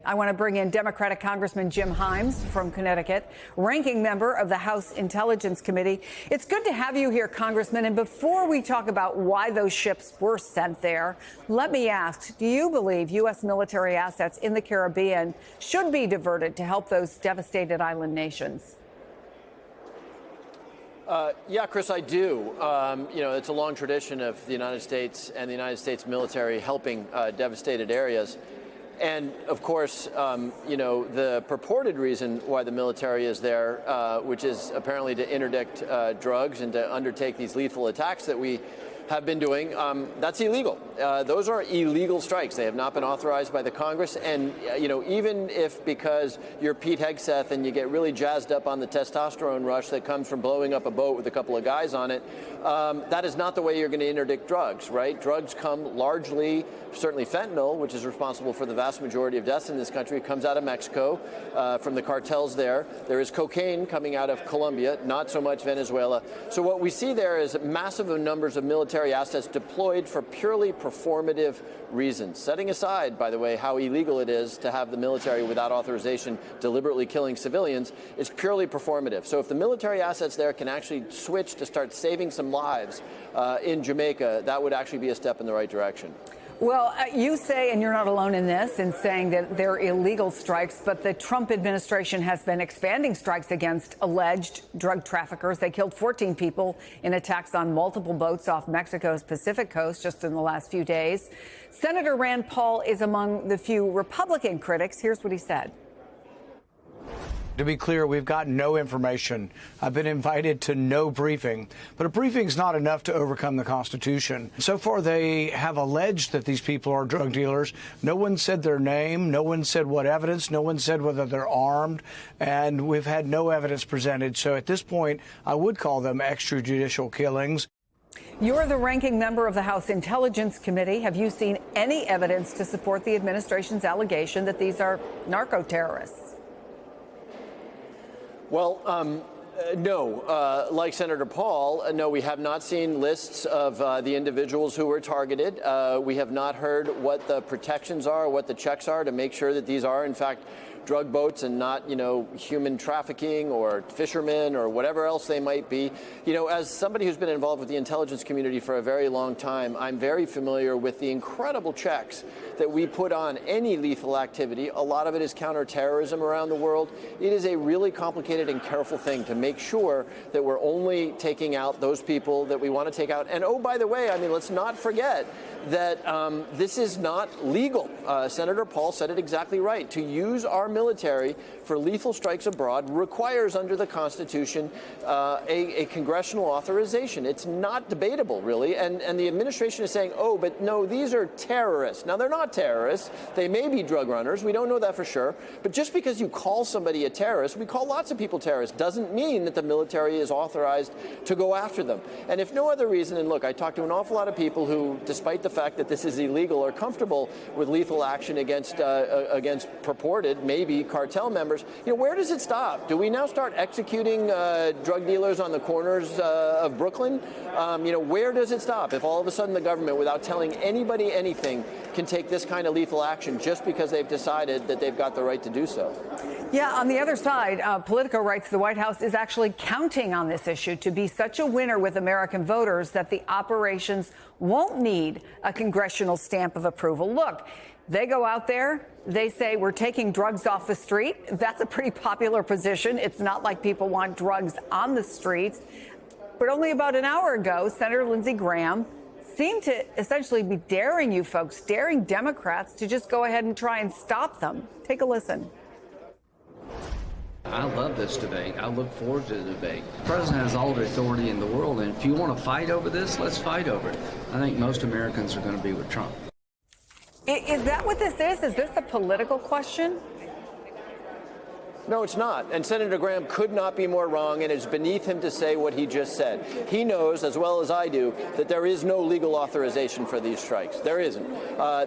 I want to bring in Democratic Congressman Jim Himes from Connecticut, ranking member of the House Intelligence Committee. It's good to have you here, Congressman. And before we talk about why those ships were sent there, let me ask, do you believe U.S. military assets in the Caribbean should be diverted to help those devastated island nations? Yeah, Chris, I do. It's a long tradition of the United States and the United States military helping devastated areas. And of course, the purported reason why the military is there, which is apparently to interdict drugs and to undertake these lethal attacks that we have been doing, that's illegal. Those are illegal strikes. They have not been authorized by the Congress. And, even if because you're Pete Hegseth and you get really jazzed up on the testosterone rush that comes from blowing up a boat with a couple of guys on it, that is not the way you're going to interdict drugs, right? Drugs come largely, certainly fentanyl, which is responsible for the vast majority of deaths in this country, comes out of Mexico from the cartels there. There is cocaine coming out of Colombia, not so much Venezuela. So what we see there is massive numbers of military assets deployed for purely performative reasons, setting aside, by the way, how illegal it is to have the military without authorization deliberately killing civilians. It's purely performative. So if the military assets there can actually switch to start saving some lives in Jamaica, that would actually be a step in the right direction. Well, you say, and you're not alone in this, in saying that they're illegal strikes, but the Trump administration has been expanding strikes against alleged drug traffickers. They killed 14 people in attacks on multiple boats off Mexico's Pacific coast just in the last few days. Senator Rand Paul is among the few Republican critics. Here's what he said. To be clear, we've got no information. I've been invited to no briefing, but a briefing is not enough to overcome the Constitution. So far, they have alleged that these people are drug dealers. No one said their name. No one said what evidence. No one said whether they're armed. And we've had no evidence presented. So at this point, I would call them extrajudicial killings. You're the ranking member of the House Intelligence Committee. Have you seen any evidence to support the administration's allegation that these are narco-terrorists? Well, no. Like Senator Paul, no, we have not seen lists of the individuals who were targeted. We have not heard what the protections are, what the checks are to make sure that these are, in fact, drug boats and not, human trafficking or fishermen or whatever else they might be. As somebody who's been involved with the intelligence community for a very long time, I'm very familiar with the incredible checks that we put on any lethal activity. A lot of it is counterterrorism around the world. It is a really complicated and careful thing to make sure that we're only taking out those people that we want to take out. And oh, by the way, let's not forget that this is not legal. Senator Paul said it exactly right. To use our military for lethal strikes abroad requires under the Constitution a congressional authorization. It's not debatable, really. And the administration is saying, oh, but no, these are terrorists. Now, they're not terrorists. They may be drug runners. We don't know that for sure. But just because you call somebody a terrorist, we call lots of people terrorists, doesn't mean that the military is authorized to go after them. And if no other reason, and look, I talked to an awful lot of people who, despite the fact that this is illegal, are comfortable with lethal action against purported, maybe, cartel members. Where does it stop? Do we now start executing drug dealers on the corners of Brooklyn? Where does it stop if all of a sudden the government, without telling anybody anything, can take this kind of lethal action just because they've decided that they've got the right to do so? Yeah, on the other side, Politico writes the White House is actually counting on this issue to be such a winner with American voters that the operations won't need a congressional stamp of approval. Look, they go out there, they say we're taking drugs off the street. That's a pretty popular position. It's not like people want drugs on the streets. But only about an hour ago, Senator Lindsey Graham seemed to essentially be daring you folks, daring Democrats to just go ahead and try and stop them. Take a listen. I love this debate. I look forward to the debate. The president has all the authority in the world, and if you want to fight over this, let's fight over it. I think most Americans are going to be with Trump. Is that what this is? Is this a political question? No, it's not. And Senator Graham could not be more wrong, and it's beneath him to say what he just said. He knows, as well as I do, that there is no legal authorization for these strikes. There isn't.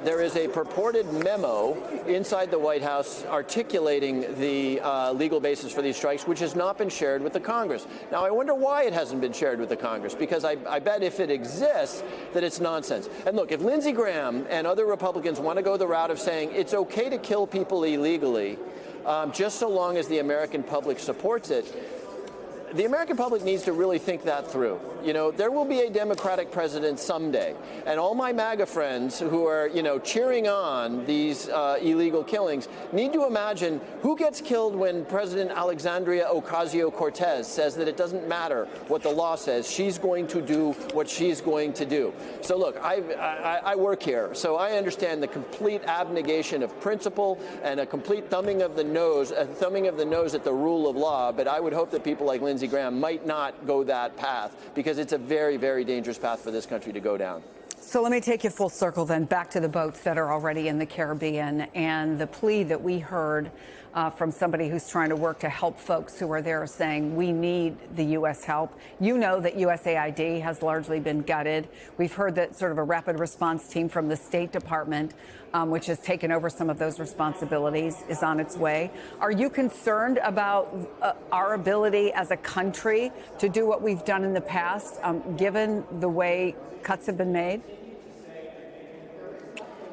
There is a purported memo inside the White House articulating the legal basis for these strikes, which has not been shared with the Congress. Now, I wonder why it hasn't been shared with the Congress, because I bet if it exists, that it's nonsense. And look, if Lindsey Graham and other Republicans want to go the route of saying it's okay to kill people illegally, just so long as the American public supports it, the American public needs to really think that through. You know, there will be a Democratic president someday, and all my MAGA friends who are, cheering on these illegal killings need to imagine who gets killed when President Alexandria Ocasio-Cortez says that it doesn't matter what the law says, she's going to do what she's going to do. So look, I work here, so I understand the complete abnegation of principle and a complete thumbing of the nose at the rule of law, but I would hope that people like Lindsey Graham might not go that path, because it's a very, very dangerous path for this country to go down. So let me take you full circle then back to the boats that are already in the Caribbean and the plea that we heard from somebody who's trying to work to help folks who are there, saying we need the U.S. help. You know that USAID has largely been gutted. We've heard that sort of a rapid response team from the State Department, which has taken over some of those responsibilities, is on its way. Are you concerned about our ability as a country to do what we've done in the past, given the way cuts have been made?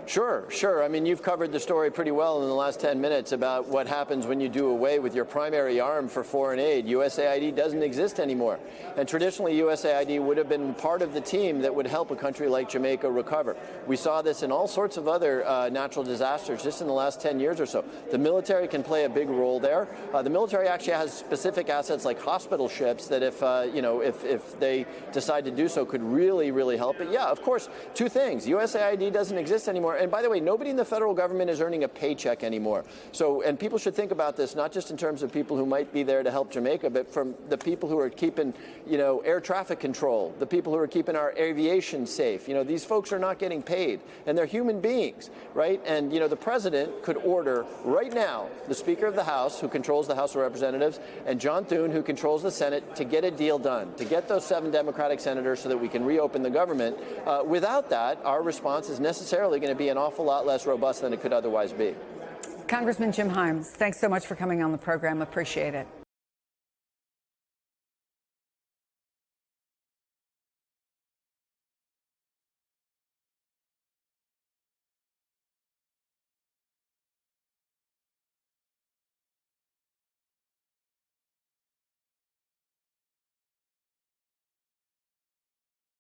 Sure. I mean, you've covered the story pretty well in the last 10 minutes about what happens when you do away with your primary arm for foreign aid. USAID doesn't exist anymore. And traditionally, USAID would have been part of the team that would help a country like Jamaica recover. We saw this in all sorts of other natural disasters just in the last 10 years or so. The military can play a big role there. The military actually has specific assets like hospital ships that if they decide to do so could really, really help. But yeah, of course, two things. USAID doesn't exist anymore. And by the way, nobody in the federal government is earning a paycheck anymore. So, and people should think about this, not just in terms of people who might be there to help Jamaica, but from the people who are keeping, air traffic control, the people who are keeping our aviation safe. These folks are not getting paid, and they're human beings, right? And, the president could order right now the Speaker of the House, who controls the House of Representatives, and John Thune, who controls the Senate, to get a deal done, to get those 7 Democratic senators so that we can reopen the government. Without that, our response is necessarily going to be an awful lot less robust than it could otherwise be. Congressman Jim Himes, thanks so much for coming on the program. Appreciate it.